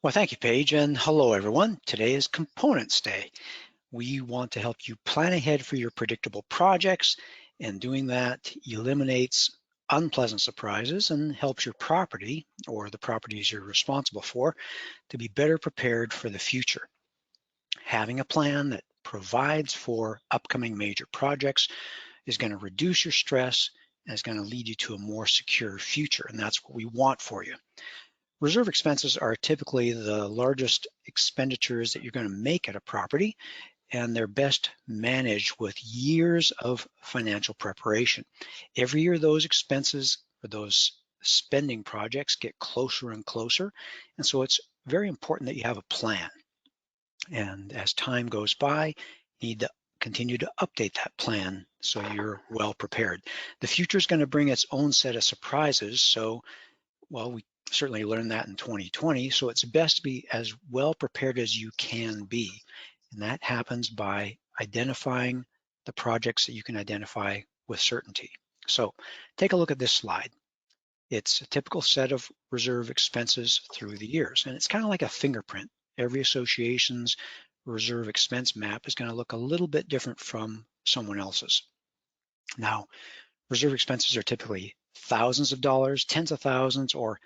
Well, thank you, Paige, and hello, everyone. Today is Components Day. We want to help you plan ahead for your predictable projects, and doing that eliminates unpleasant surprises and helps your property, or the properties you're responsible for, to be better prepared for the future. Having a plan that provides for upcoming major projects is going to reduce your stress and is going to lead you to a more secure future, and that's what we want for you. Reserve expenses are typically the largest expenditures that you're going to make at a property, and they're best managed with years of financial preparation. Every year, those expenses or those spending projects get closer and closer, and so it's very important that you have a plan. And as time goes by, you need to continue to update that plan so you're well prepared. The future is going to bring its own set of surprises, so well, we certainly learned that in 2020, so it's best to be as well prepared as you can be. And that happens by identifying the projects that you can identify with certainty. So take a look at this slide. It's a typical set of reserve expenses through the years, and it's kind of like a fingerprint. Every association's reserve expense map is going to look a little bit different from someone else's. Now, reserve expenses are typically thousands of dollars, tens of thousands, or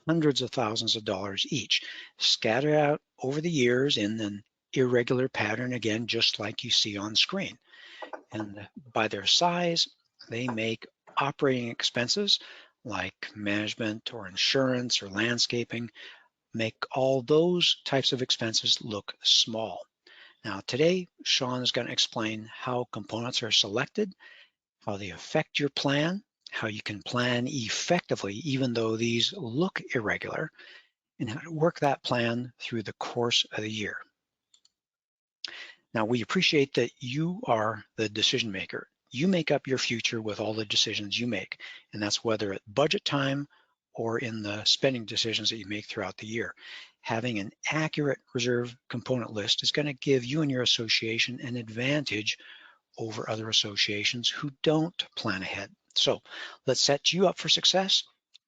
hundreds of thousands of dollars each, scattered out over the years in an irregular pattern, again, just like you see on screen. And by their size, they make operating expenses like management or insurance or landscaping, make all those types of expenses look small. Now today, Sean is going to explain how components are selected, how they affect your plan, how you can plan effectively even though these look irregular, and how to work that plan through the course of the year. Now, we appreciate that you are the decision maker. You make up your future with all the decisions you make, and that's whether at budget time or in the spending decisions that you make throughout the year. Having an accurate reserve component list is going to give you and your association an advantage over other associations who don't plan ahead. So let's set you up for success,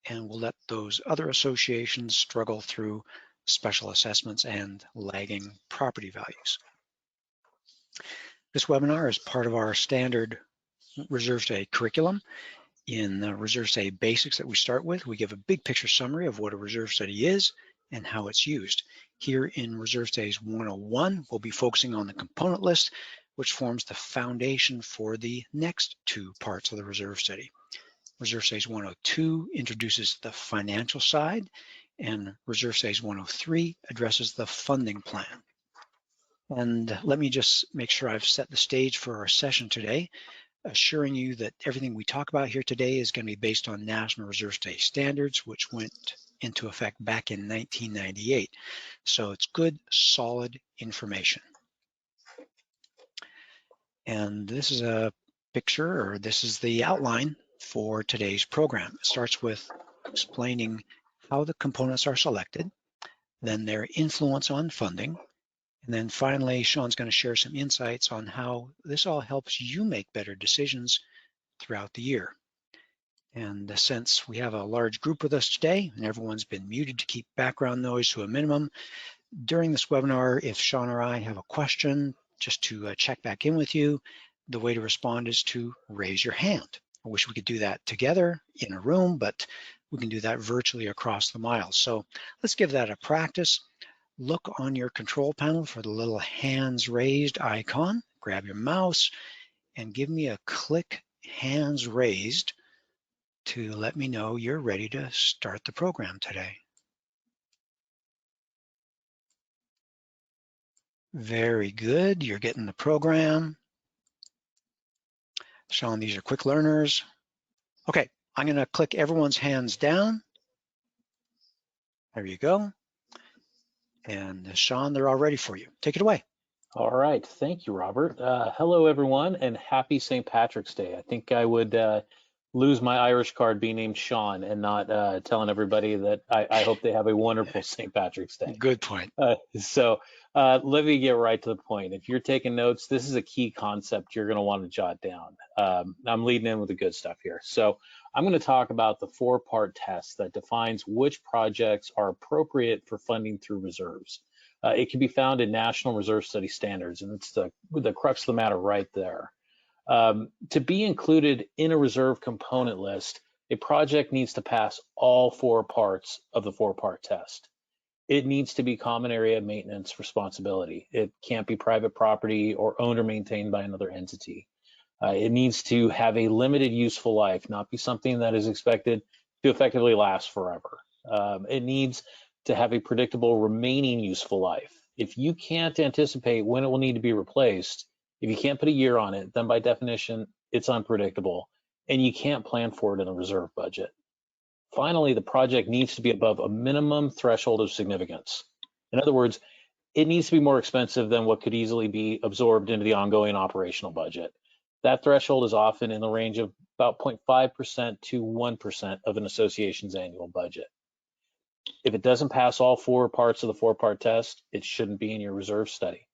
and we'll let those other associations struggle through special assessments and lagging property values. This webinar is part of our standard Reserve Study curriculum. In the Reserve Study Basics that we start with, we give a big picture summary of what a reserve study is and how it's used. Here in Reserve Studies 101, we'll be focusing on the component list, which forms the foundation for the next two parts of the reserve study. Reserve Studies 102 introduces the financial side, and Reserve Studies 103 addresses the funding plan. And let me just make sure I've set the stage for our session today, assuring you that everything we talk about here today is going to be based on National Reserve Study standards, which went into effect back in 1998. So it's good, solid information. And this is a picture, or this is the outline for today's program. It starts with explaining how the components are selected, then their influence on funding, and then finally, Sean's going to share some insights on how this all helps you make better decisions throughout the year. And since we have a large group with us today, and everyone's been muted to keep background noise to a minimum, during this webinar, if Sean or I have a question, just to check back in with you, the way to respond is to raise your hand. I wish we could do that together in a room, but we can do that virtually across the miles. So let's give that a practice. Look on your control panel for the little hands raised icon, grab your mouse, and give me a click hands raised to let me know you're ready to start the program today. Very good, you're getting the program. Sean, these are quick learners. Okay, I'm gonna click everyone's hands down. There you go. And Sean, they're all ready for you. Take it away. All right, thank you, Robert. Hello, everyone, and happy St. Patrick's Day. I think I would lose my Irish card being named Sean and not telling everybody that I hope they have a wonderful St. Patrick's Day. Good point. Let me get right to the point. If you're taking notes, this is a key concept you're going to want to jot down. I'm leading in with the good stuff here. So I'm going to talk about the four-part test that defines which projects are appropriate for funding through reserves. It can be found in National Reserve Study Standards, and it's the crux of the matter right there. To be included in a reserve component list, a project needs to pass all four parts of the four-part test. It needs to be common area maintenance responsibility. It can't be private property or owned or maintained by another entity. It needs to have a limited useful life, not be something that is expected to effectively last forever. It needs to have a predictable remaining useful life. If you can't anticipate when it will need to be replaced, if you can't put a year on it, then by definition, it's unpredictable, and you can't plan for it in a reserve budget. Finally, the project needs to be above a minimum threshold of significance. In other words, it needs to be more expensive than what could easily be absorbed into the ongoing operational budget. That threshold is often in the range of about 0.5% to 1% of an association's annual budget. If it doesn't pass all four parts of the four-part test, it shouldn't be in your reserve study.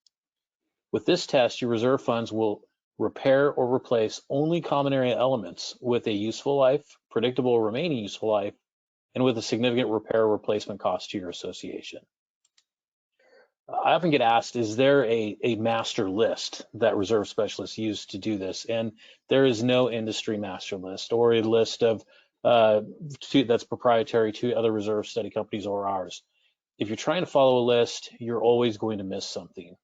With this test, your reserve funds will repair or replace only common area elements with a useful life, predictable remaining useful life, and with a significant repair or replacement cost to your association. I often get asked, is there a master list that reserve specialists use to do this? And there is no industry master list or a list of that's proprietary to other reserve study companies or ours. If you're trying to follow a list, you're always going to miss something.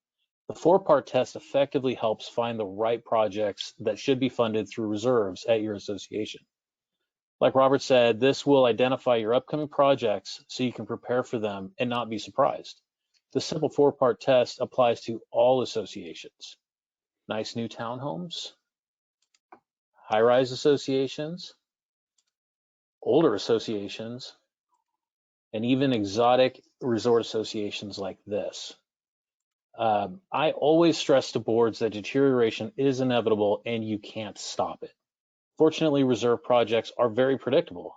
The four-part test effectively helps find the right projects that should be funded through reserves at your association. Like Robert said, this will identify your upcoming projects so you can prepare for them and not be surprised. The simple four-part test applies to all associations. Nice new townhomes, high-rise associations, older associations, and even exotic resort associations like this. I always stress to boards that deterioration is inevitable and you can't stop it. Fortunately, reserve projects are very predictable.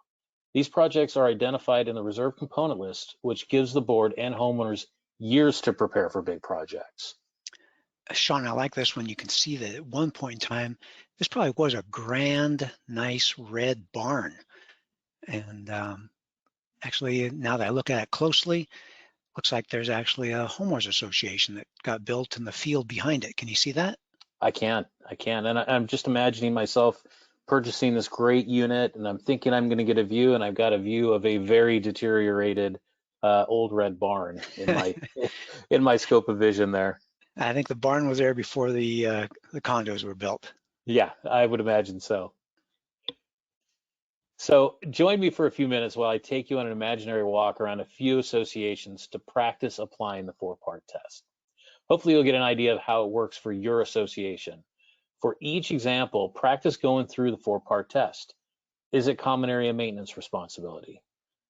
These projects are identified in the reserve component list, which gives the board and homeowners years to prepare for big projects. Sean, I like this one. You can see that at one point in time, this probably was a grand, nice red barn. And actually, now that I look at it closely, looks like there's actually a homeowners association that got built in the field behind it. Can you see that? I can. And I'm just imagining myself purchasing this great unit, and I'm thinking I'm going to get a view, and I've got a view of a very deteriorated old red barn in my in my scope of vision there. I think the barn was there before the condos were built. Yeah, I would imagine so. So join me for a few minutes while I take you on an imaginary walk around a few associations to practice applying the four-part test. Hopefully you'll get an idea of how it works for your association. For each example, practice going through the four-part test. Is it common area maintenance responsibility?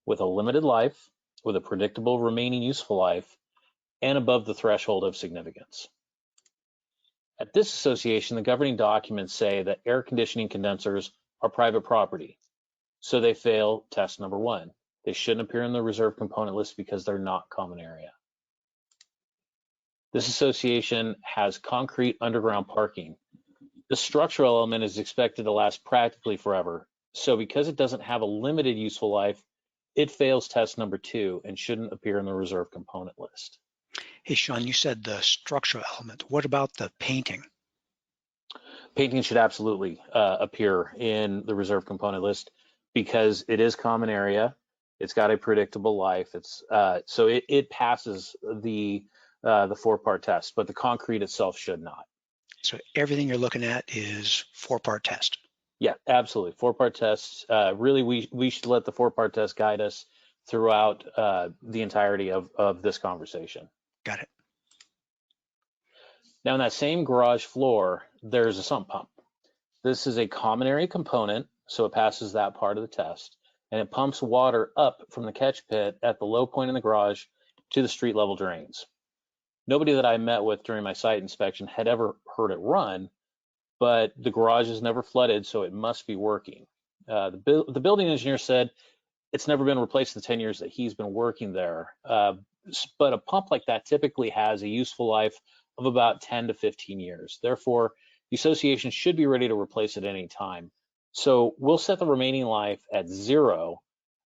With a limited life, with a predictable remaining useful life, and above the threshold of significance. At this association, the governing documents say that air conditioning condensers are private property, so they fail test number one. They shouldn't appear in the reserve component list because they're not common area. This association has concrete underground parking. The structural element is expected to last practically forever, so because it doesn't have a limited useful life, it fails test number two and shouldn't appear in the reserve component list. Hey, Sean, you said the structural element. What about the painting? Painting should absolutely appear in the reserve component list because it is common area. It's got a predictable life. So it passes the four-part test, but the concrete itself should not. So everything you're looking at is four-part test. Yeah, absolutely. Four-part tests. Really, we should let the four-part test guide us throughout the entirety of this conversation. Got it. Now, in that same garage floor, there's a sump pump. This is a common area component, so it passes that part of the test, and it pumps water up from the catch pit at the low point in the garage to the street level drains. Nobody that I met with during my site inspection had ever heard it run, but the garage is never flooded, so it must be working. The building engineer said it's never been replaced in the 10 years that he's been working there, but a pump like that typically has a useful life of about 10 to 15 years. Therefore, the association should be ready to replace it at any time. So we'll set the remaining life at 0.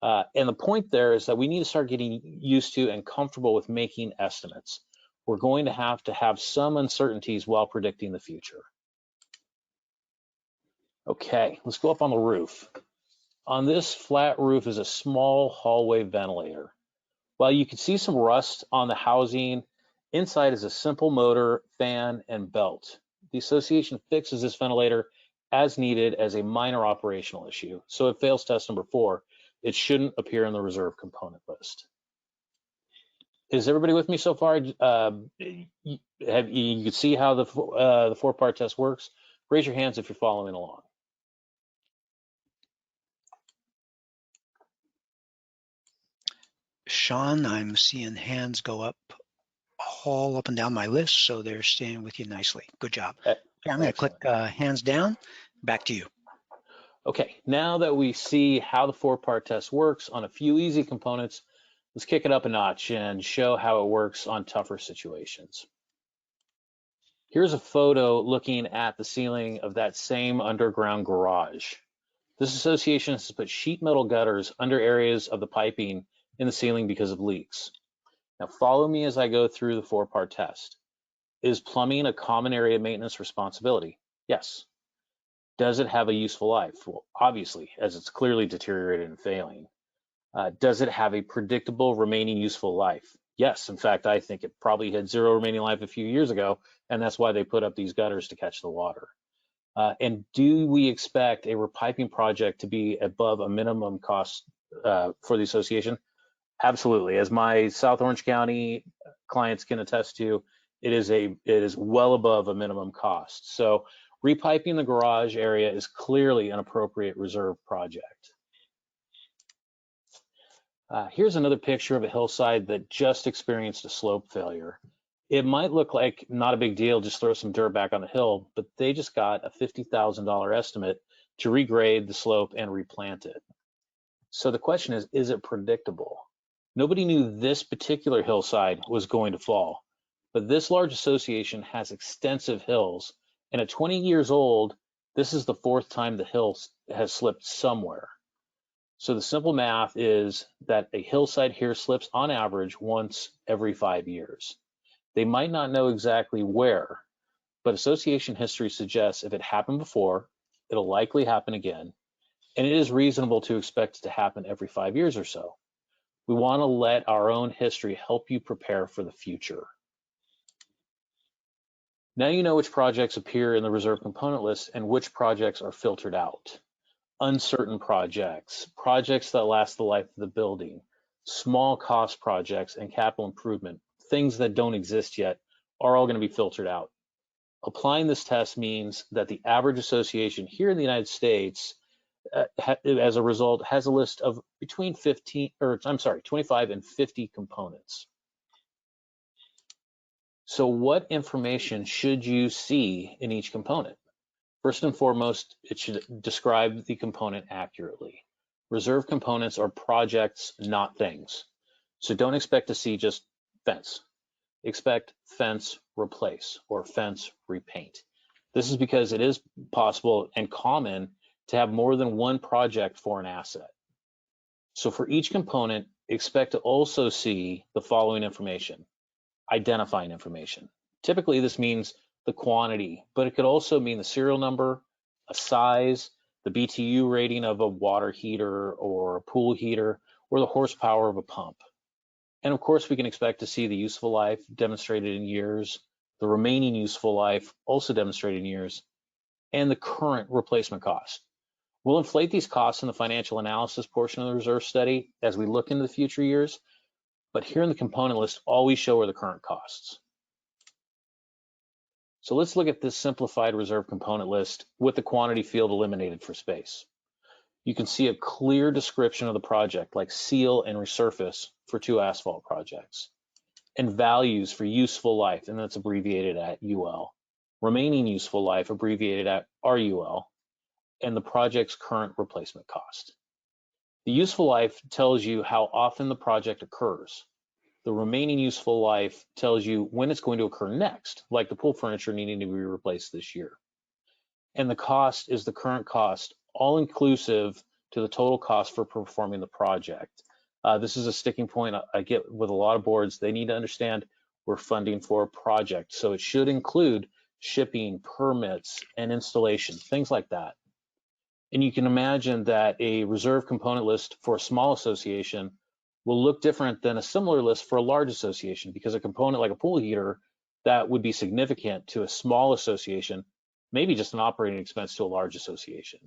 And the point there is that we need to start getting used to and comfortable with making estimates. We're going to have some uncertainties while predicting the future. Okay, let's go up on the roof. On this flat roof is a small hallway ventilator. While you can see some rust on the housing, inside is a simple motor, fan, and belt. The association fixes this ventilator as needed as a minor operational issue. So if it fails test number 4, it shouldn't appear in the reserve component list. Is everybody with me so far? You can see how the 4-part test works? Raise your hands if you're following along. Sean, I'm seeing hands go up all up and down my list, so they're staying with you nicely. Good job. Okay, I'm going to click hands down. Back to you. Okay, now that we see how the 4-part test works on a few easy components, let's kick it up a notch and show how it works on tougher situations. Here's a photo looking at the ceiling of that same underground garage. This association has put sheet metal gutters under areas of the piping in the ceiling because of leaks. Now follow me as I go through the 4-part test. Is plumbing a common area maintenance responsibility? Yes. Does it have a useful life? Well, obviously, as it's clearly deteriorated and failing. Does it have a predictable remaining useful life? Yes, in fact, I think it probably had 0 remaining life a few years ago, and that's why they put up these gutters to catch the water. And do we expect a repiping project to be above a minimum cost for the association? Absolutely. As my South Orange County clients can attest to, it is well above a minimum cost. So repiping the garage area is clearly an appropriate reserve project. Here's another picture of a hillside that just experienced a slope failure. It might look like not a big deal, just throw some dirt back on the hill, but they just got a $50,000 estimate to regrade the slope and replant it. So the question is it predictable? Nobody knew this particular hillside was going to fall, but this large association has extensive hills, and at 20 years old, this is the 4th time the hill has slipped somewhere. So the simple math is that a hillside here slips on average once every 5 years. They might not know exactly where, but association history suggests if it happened before, it'll likely happen again, and it is reasonable to expect it to happen every 5 years or so. We want to let our own history help you prepare for the future. Now you know which projects appear in the reserve component list and which projects are filtered out. Uncertain projects, projects that last the life of the building, small cost projects, and capital improvement, things that don't exist yet, are all going to be filtered out. Applying this test means that the average association here in the United States, as a result, has a list of between 25 and 50 components. So what information should you see in each component? First and foremost, it should describe the component accurately. Reserve components are projects, not things. So don't expect to see just fence. Expect fence replace or fence repaint. This is because it is possible and common to have more than one project for an asset. So for each component, expect to also see the following information: identifying information. Typically, this means the quantity, but it could also mean the serial number, a size, the BTU rating of a water heater or a pool heater, or the horsepower of a pump. And of course, we can expect to see the useful life demonstrated in years, the remaining useful life also demonstrated in years, and the current replacement cost. We'll inflate these costs in the financial analysis portion of the reserve study as we look into the future years, but here in the component list, all we show are the current costs. So let's look at this simplified reserve component list with the quantity field eliminated for space. You can see a clear description of the project, like seal and resurface for 2 asphalt projects, and values for useful life, and that's abbreviated at UL, remaining useful life abbreviated at RUL, and the project's current replacement cost. The useful life tells you how often the project occurs. The remaining useful life tells you when it's going to occur next, like the pool furniture needing to be replaced this year. And the cost is the current cost, all inclusive to the total cost for performing the project. This is a sticking point I get with a lot of boards. They need to understand we're funding for a project, so it should include shipping, permits, and installation, things like that. And you can imagine that a reserve component list for a small association will look different than a similar list for a large association, because a component like a pool heater that would be significant to a small association, maybe just an operating expense to a large association.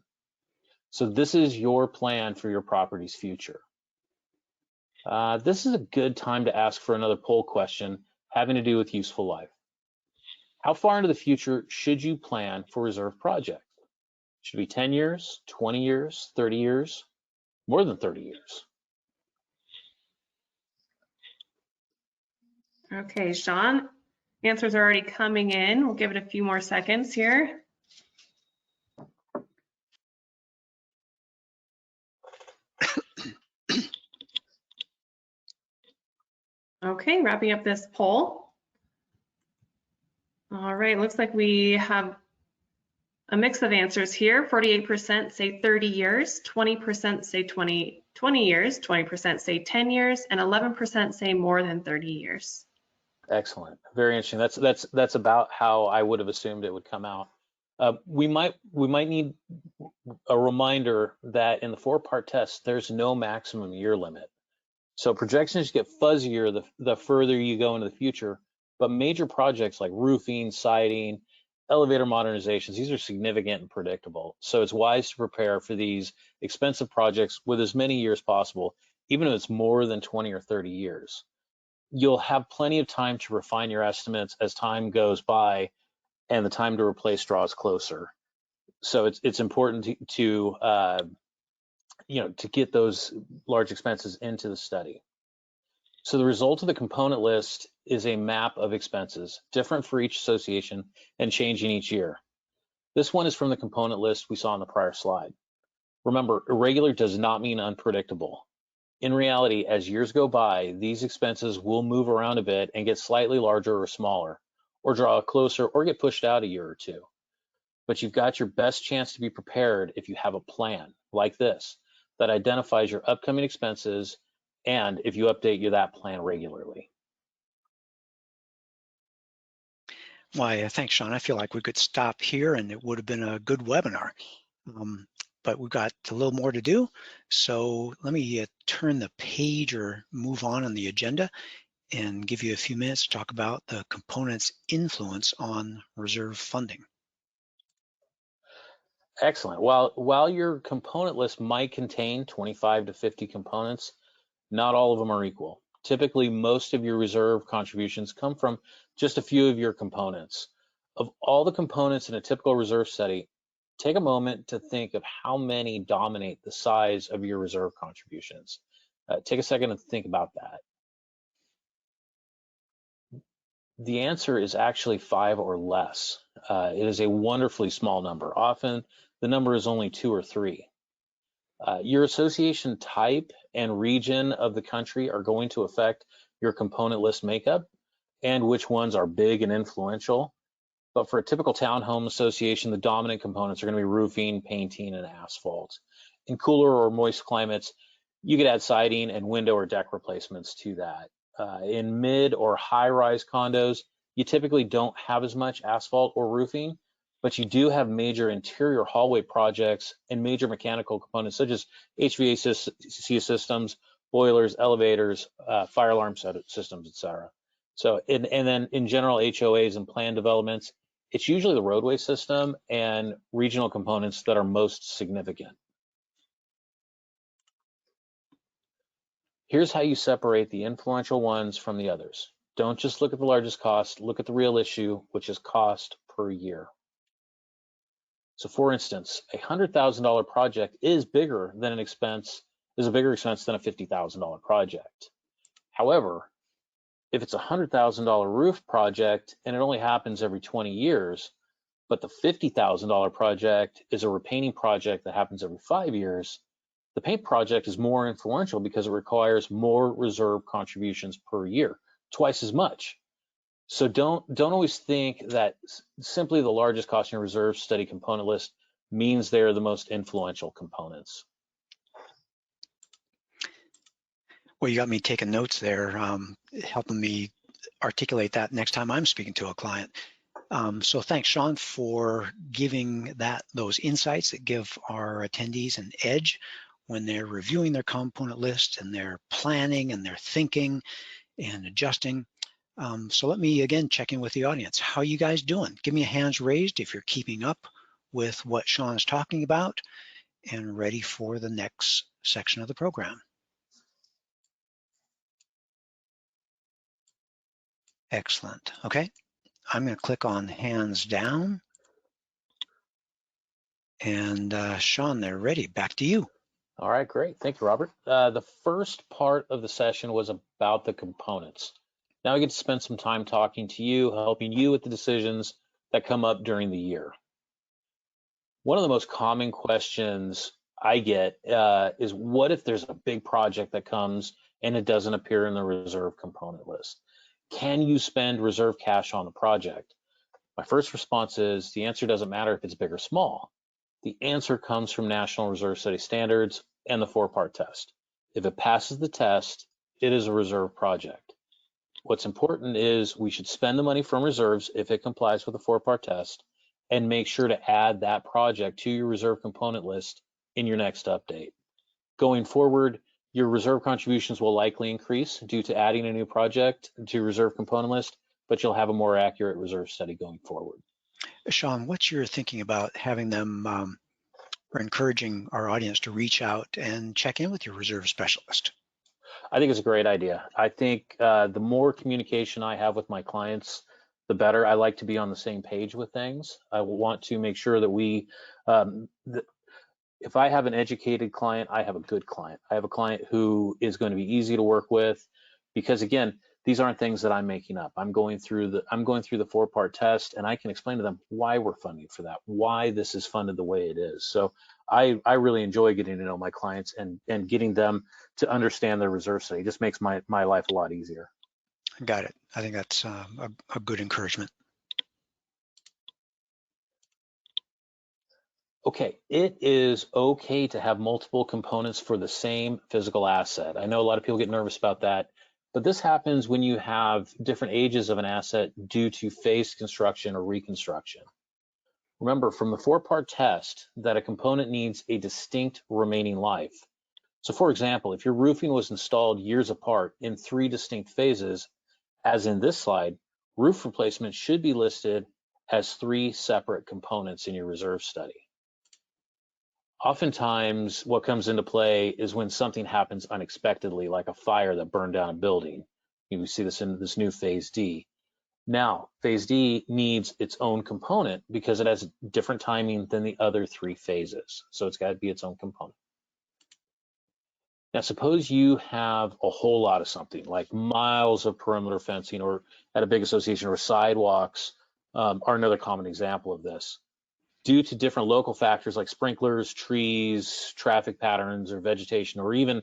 So this is your plan for your property's future. This is a good time to ask for another poll question having to do with useful life. How far into the future should you plan for reserve projects? Should it be 10 years, 20 years, 30 years, more than 30 years? Okay, Sean, answers are already coming in. We'll give it a few more seconds here. Okay, wrapping up this poll. All right, looks like we have a mix of answers here. 48% say 30 years, 20% say 20 years, 20% say 10 years, and 11% say more than 30 years. Excellent, very interesting. That's about how I would have assumed it would come out. We might need a reminder that in the 4-part test, there's no maximum year limit. So projections get fuzzier the further you go into the future, but major projects like roofing, siding, elevator modernizations, these are significant and predictable. So it's wise to prepare for these expensive projects with as many years possible, even if it's more than 20 or 30 years. You'll have plenty of time to refine your estimates as time goes by and the time to replace draws closer. So it's important to get those large expenses into the study. So the result of the component list is a map of expenses, different for each association and changing each year. This one is from the component list we saw on the prior slide. Remember, irregular does not mean unpredictable. In reality, as years go by, these expenses will move around a bit and get slightly larger or smaller, or draw closer or get pushed out a year or two. But you've got your best chance to be prepared if you have a plan like this that identifies your upcoming expenses and if you update that plan regularly. Why, thanks, Sean. I feel like we could stop here and it would have been a good webinar. But we've got a little more to do. So let me turn the page or move on in the agenda and give you a few minutes to talk about the components' influence on reserve funding. Excellent. While your component list might contain 25 to 50 components, not all of them are equal. Typically, most of your reserve contributions come from just a few of your components. Of all the components in a typical reserve study, take a moment to think of how many dominate the size of your reserve contributions. Take a second to think about that. The answer is actually 5 or less. It is a wonderfully small number. Often the number is only 2 or 3. Your association type and region of the country are going to affect your component list makeup and which ones are big and influential. But for a typical townhome association, the dominant components are going to be roofing, painting, and asphalt. In cooler or moist climates, you could add siding and window or deck replacements to that. In mid or high-rise condos, you typically don't have as much asphalt or roofing, but you do have major interior hallway projects and major mechanical components such as HVAC systems, boilers, elevators, fire alarm systems, etc. So, and then in general HOAs and plan developments, it's usually the roadway system and regional components that are most significant. Here's how you separate the influential ones from the others. Don't just look at the largest cost, look at the real issue, which is cost per year. So for instance, a $100,000 project is a bigger expense than a $50,000 project. However, if it's a $100,000 roof project and it only happens every 20 years, but the $50,000 project is a repainting project that happens every 5 years, The paint project is more influential because it requires more reserve contributions per year, twice as much. So don't always think that simply the largest cost in your reserve study component list means they're the most influential components. Well, you got me taking notes there, helping me articulate that next time I'm speaking to a client. So thanks, Sean, for giving those insights that give our attendees an edge when they're reviewing their component list and they're planning and they're thinking and adjusting. So let me again check in with the audience. How are you guys doing? Give me a hands raised if you're keeping up with what Sean's talking about and ready for the next section of the program. Excellent. Okay, I'm going to click on hands down. And Sean, they're ready. Back to you. All right, great. Thank you, Robert. The first part of the session was about the components. Now I get to spend some time talking to you, helping you with the decisions that come up during the year. One of the most common questions I get is, what if there's a big project that comes and it doesn't appear in the reserve component list? Can you spend reserve cash on the project? My first response is the answer doesn't matter if it's big or small. The answer comes from National Reserve Study Standards and the 4-part test. If it passes the test, it is a reserve project. What's important is we should spend the money from reserves if it complies with the 4-part test, and make sure to add that project to your reserve component list in your next update. Going forward, your reserve contributions will likely increase due to adding a new project to your reserve component list, but you'll have a more accurate reserve study going forward. Sean, what's your thinking about having them or encouraging our audience to reach out and check in with your reserve specialist? I think it's a great idea. I think the more communication I have with my clients, the better. I like to be on the same page with things. I want to make sure that we, if I have an educated client, I have a good client. I have a client who is going to be easy to work with, because again, these aren't things that I'm making up. I'm going through the 4-part test, and I can explain to them why we're funding for that, why this is funded the way it is. So I really enjoy getting to know my clients and getting them to understand their reserve study. It just makes my life a lot easier. Got it. I think that's a good encouragement. Okay, it is okay to have multiple components for the same physical asset. I know a lot of people get nervous about that, but this happens when you have different ages of an asset due to phased construction or reconstruction. Remember from the 4-part test that a component needs a distinct remaining life. So for example, if your roofing was installed years apart in 3 distinct phases, as in this slide, roof replacement should be listed as 3 separate components in your reserve study. Oftentimes, what comes into play is when something happens unexpectedly, like a fire that burned down a building. You see this in this new Phase D. Now, Phase D needs its own component because it has different timing than the other 3 phases. So it's got to be its own component. Now, suppose you have a whole lot of something, like miles of perimeter fencing, or at a big association, or sidewalks are another common example of this. Due to different local factors like sprinklers, trees, traffic patterns, or vegetation, or even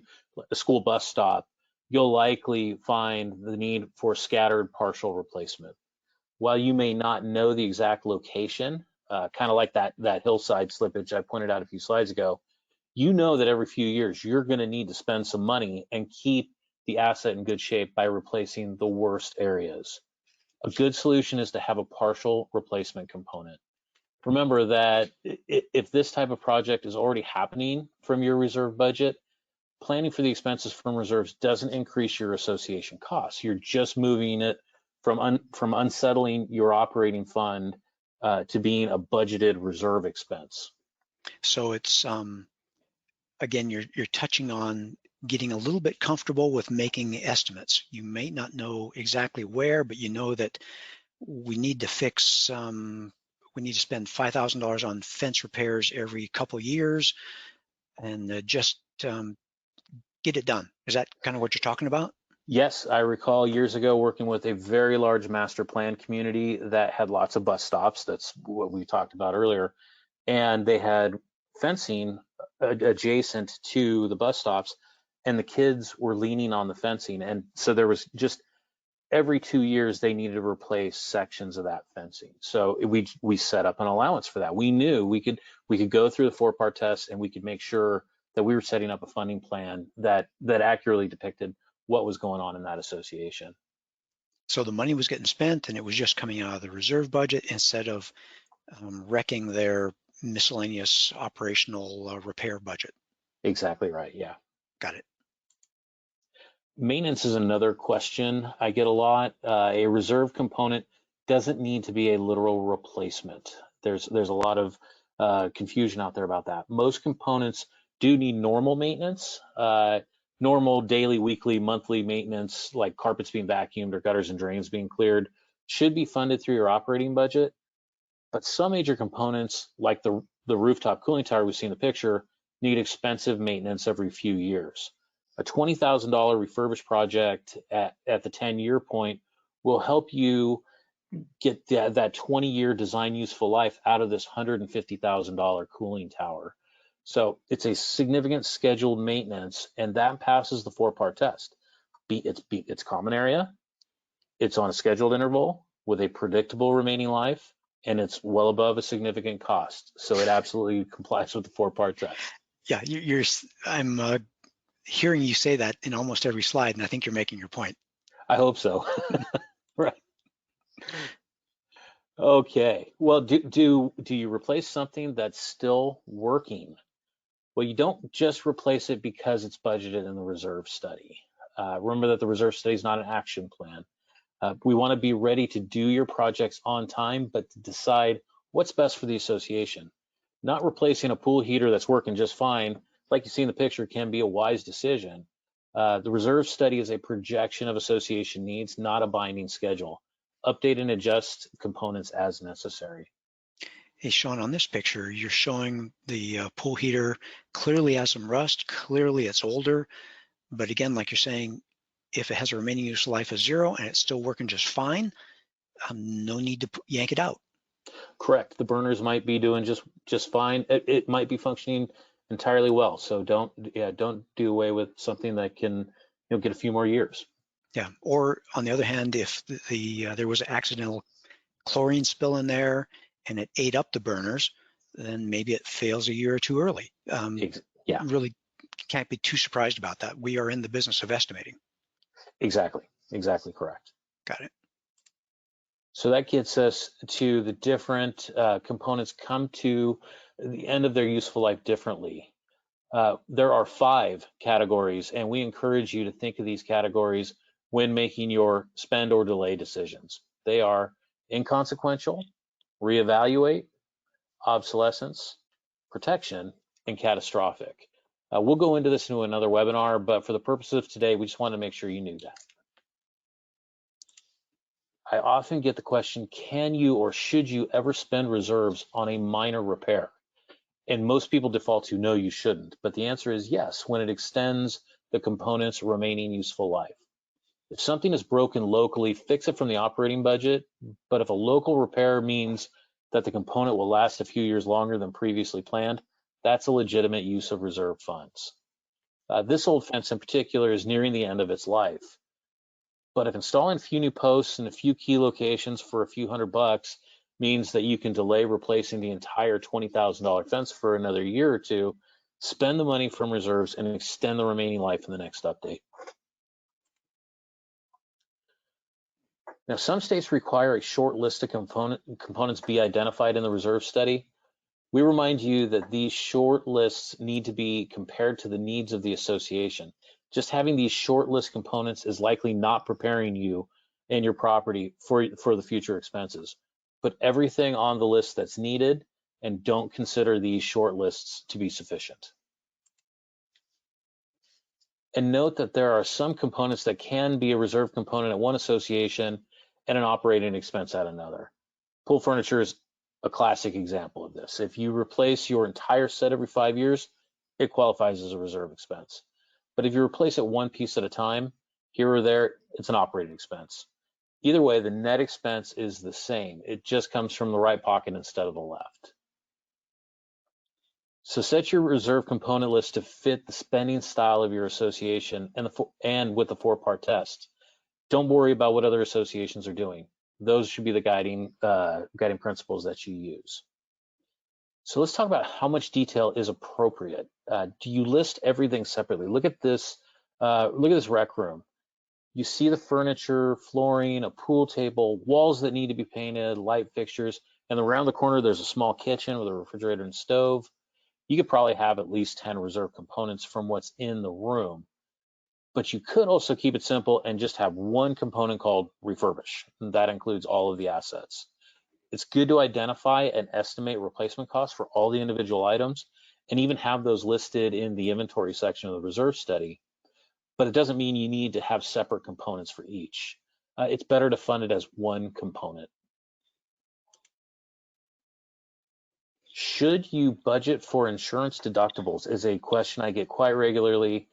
a school bus stop, you'll likely find the need for scattered partial replacement. While you may not know the exact location, kind of like that hillside slippage I pointed out a few slides ago, you know that every few years you're going to need to spend some money and keep the asset in good shape by replacing the worst areas. A good solution is to have a partial replacement component. Remember that if this type of project is already happening from your reserve budget, planning for the expenses from reserves doesn't increase your association costs. You're just moving it from unsettling your operating fund to being a budgeted reserve expense. So it's again, you're touching on getting a little bit comfortable with making estimates. You may not know exactly where, but you know that we need to fix. We need to spend $5,000 on fence repairs every couple years, and just get it done. Is that kind of what you're talking about? Yes, I recall years ago working with a very large master plan community that had lots of bus stops. That's what we talked about earlier. And they had fencing adjacent to the bus stops, and the kids were leaning on the fencing. And so there was just every 2 years they needed to replace sections of that fencing. So we set up an allowance for that. We knew we could go through the 4-part test, and we could make sure that we were setting up a funding plan that accurately depicted what was going on in that association. So the money was getting spent and it was just coming out of the reserve budget instead of wrecking their miscellaneous operational repair budget. Exactly right, yeah. Got it. Maintenance is another question I get a lot. A reserve component doesn't need to be a literal replacement. There's a lot of confusion out there about that. Most components do need normal maintenance, normal daily, weekly, monthly maintenance, like carpets being vacuumed or gutters and drains being cleared, should be funded through your operating budget. But some major components, like the rooftop cooling tower we see in the picture, need expensive maintenance every few years. A $20,000 refurbished project at the 10-year point will help you get that 20-year design useful life out of this $150,000 cooling tower. So it's a significant scheduled maintenance, and that passes the 4-part test. It's common area, it's on a scheduled interval with a predictable remaining life, and it's well above a significant cost. So it absolutely complies with the 4-part test. Yeah, I'm hearing you say that in almost every slide, and I think you're making your point. I hope so. Right. Okay. Well, do you replace something that's still working? Well, you don't just replace it because it's budgeted in the reserve study. Remember that the reserve study is not an action plan. We want to be ready to do your projects on time, but to decide what's best for the association. Not replacing a pool heater that's working just fine, like you see in the picture, can be a wise decision. The reserve study is a projection of association needs, not a binding schedule. Update and adjust components as necessary. Hey, Sean, on this picture, you're showing the pool heater clearly has some rust, clearly it's older, but again, like you're saying, if it has a remaining useful life of 0 and it's still working just fine, no need to yank it out. Correct. The burners might be doing just fine. It might be functioning entirely well. So don't do away with something that can get a few more years. Yeah. Or on the other hand, if there was an accidental chlorine spill in there and it ate up the burners, then maybe it fails a year or two early. Yeah. Really can't be too surprised about that. We are in the business of estimating. Exactly correct. Got it. So that gets us to the different components come to the end of their useful life differently. There are 5 categories, and we encourage you to think of these categories when making your spend or delay decisions. They are inconsequential, reevaluate, obsolescence, protection, and catastrophic. We'll go into this in another webinar, but for the purposes of today, we just wanted to make sure you knew that. I often get the question, can you or should you ever spend reserves on a minor repair? And most people default to no, you shouldn't. But the answer is yes, when it extends the component's remaining useful life. If something is broken locally, fix it from the operating budget. But if a local repair means that the component will last a few years longer than previously planned, that's a legitimate use of reserve funds. This old fence in particular is nearing the end of its life. But if installing a few new posts in a few key locations for a few $100 means that you can delay replacing the entire $20,000 fence for another year or two, spend the money from reserves and extend the remaining life in the next update. Now, some states require a short list of components be identified in the reserve study. We remind you that these short lists need to be compared to the needs of the association. Just having these short list components is likely not preparing you and your property for the future expenses. Put everything on the list that's needed and don't consider these short lists to be sufficient. And note that there are some components that can be a reserve component at one association and an operating expense at another. Pool furniture is a classic example of this. If you replace your entire set every 5 years, it qualifies as a reserve expense. But if you replace it one piece at a time, here or there, it's an operating expense. Either way, the net expense is the same. It just comes from the right pocket instead of the left. So set your reserve component list to fit the spending style of your association and with the 4-part test. Don't worry about what other associations are doing. Those should be the guiding principles that you use. So let's talk about how much detail is appropriate. Do you list everything separately? Look at this rec room. You see the furniture, flooring, a pool table, walls that need to be painted, light fixtures, and around the corner there's a small kitchen with a refrigerator and stove. You could probably have at least 10 reserve components from what's in the room. But you could also keep it simple and just have one component called refurbish. That includes all of the assets. It's good to identify and estimate replacement costs for all the individual items and even have those listed in the inventory section of the reserve study. But it doesn't mean you need to have separate components for each. It's better to fund it as one component. Should you budget for insurance deductibles is a question I get quite regularly.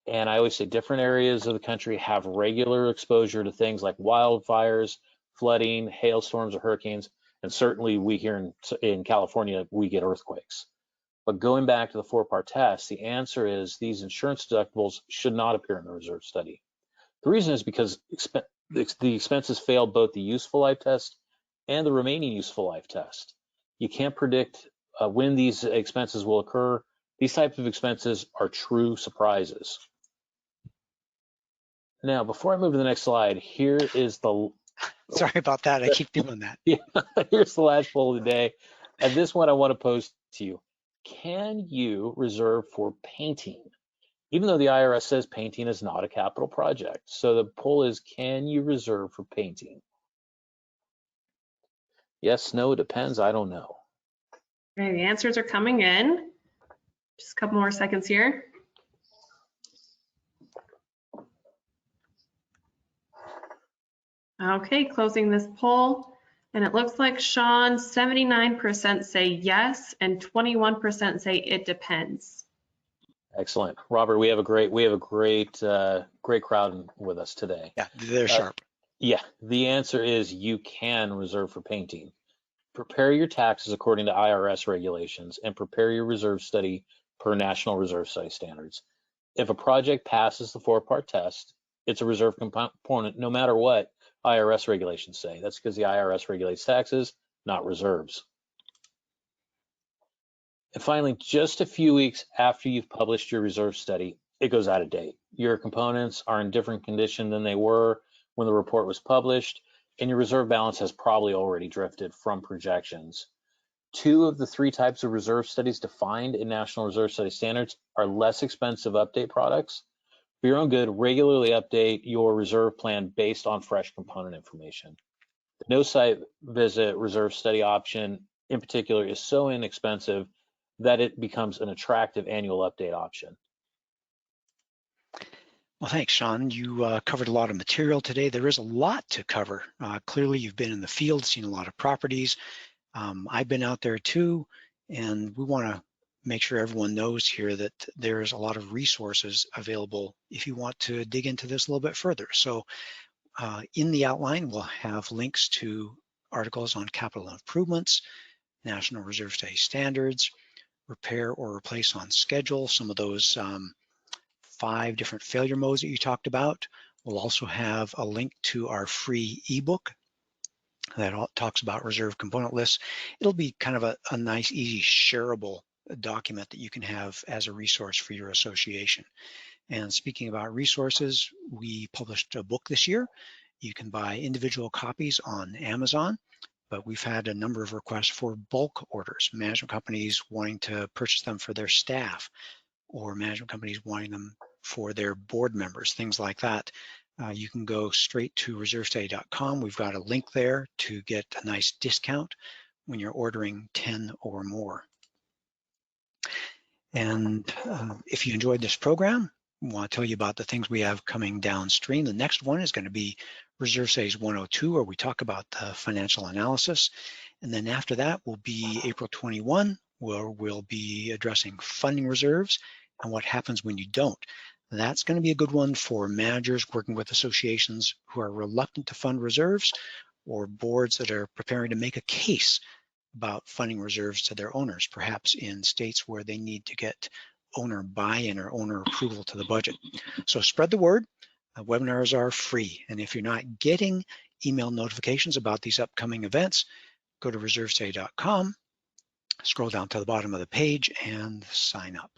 And I always say different areas of the country have regular exposure to things like wildfires, flooding, hailstorms, or hurricanes. And certainly we here in California, we get earthquakes. But going back to the 4-part test, the answer is these insurance deductibles should not appear in the reserve study. The reason is because the expenses fail both the useful life test and the remaining useful life test. You can't predict when these expenses will occur. These types of expenses are true surprises. Now, before I move to the next slide, here is the... Sorry about that, I keep doing that. Yeah, here's the last poll of the day. And this one I want to pose to you. Can you reserve for painting? Even though the IRS says painting is not a capital project. So the poll is, can you reserve for painting? Yes, no, it depends, I don't know. Okay, the answers are coming in. Just a couple more seconds here. Okay, closing this poll. And it looks like, Sean, 79% say yes and 21% say it depends. Excellent. Robert, we have a great crowd with us today. Yeah, they're sharp. Yeah, the answer is you can reserve for painting. Prepare your taxes according to IRS regulations and prepare your reserve study per National Reserve Study standards. If a project passes the 4-part test, it's a reserve component no matter what IRS regulations say. That's because the IRS regulates taxes, not reserves. And finally, just a few weeks after you've published your reserve study, it goes out of date. Your components are in different condition than they were when the report was published, and your reserve balance has probably already drifted from projections. 2 of the 3 types of reserve studies defined in National Reserve Study standards are less expensive update products. For your own good, regularly update your reserve plan based on fresh component information. The no site visit reserve study option in particular is so inexpensive that it becomes an attractive annual update option. Well, thanks, Sean. You covered a lot of material today. There is a lot to cover. Clearly, you've been in the field, seen a lot of properties. I've been out there too, and we want to make sure everyone knows here that there's a lot of resources available if you want to dig into this a little bit further. So in the outline, we'll have links to articles on capital improvements, National Reserve Study standards, repair or replace on schedule, some of those 5 different failure modes that you talked about. We'll also have a link to our free ebook that talks about reserve component lists. It'll be kind of a nice, easy, shareable document that you can have as a resource for your association. And speaking about resources, we published a book this year. You can buy individual copies on Amazon, but we've had a number of requests for bulk orders, management companies wanting to purchase them for their staff, or management companies wanting them for their board members, things like that. You can go straight to reservestudy.com. We've got a link there to get a nice discount when you're ordering 10 or more. And if you enjoyed this program, I want to tell you about the things we have coming downstream. The next one is going to be Reserve Studies 102, where we talk about the financial analysis. And then after that will be April 21, where we'll be addressing funding reserves and what happens when you don't. That's going to be a good one for managers working with associations who are reluctant to fund reserves, or boards that are preparing to make a case about funding reserves to their owners, perhaps in states where they need to get owner buy-in or owner approval to the budget. So spread the word. Webinars are free, and if you're not getting email notifications about these upcoming events, go to reservestudy.com, scroll down to the bottom of the page, and sign up.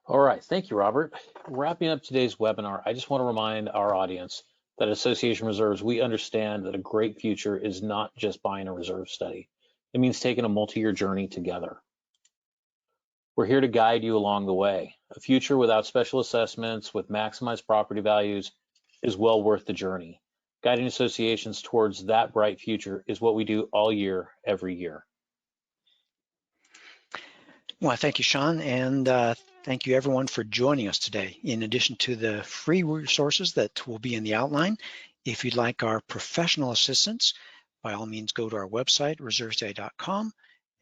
All right, thank you, Robert. Wrapping up today's webinar, I just want to remind our audience that at Association Reserves, we understand that a great future is not just buying a reserve study. It means taking a multi-year journey together. We're here to guide you along the way. A future without special assessments with maximized property values is well worth the journey. Guiding associations towards that bright future is what we do all year, every year. Well, thank you, Sean, and thank you everyone for joining us today. In addition to the free resources that will be in the outline, if you'd like our professional assistance, by all means go to our website, reservestudy.com,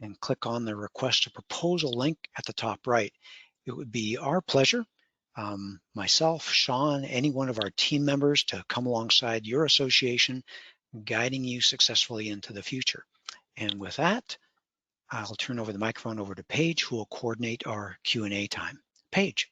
and click on the Request a Proposal link at the top right. It would be our pleasure, myself, Sean, any one of our team members, to come alongside your association, guiding you successfully into the future. And with that, I'll turn over the microphone over to Paige, who will coordinate our Q&A time. Paige.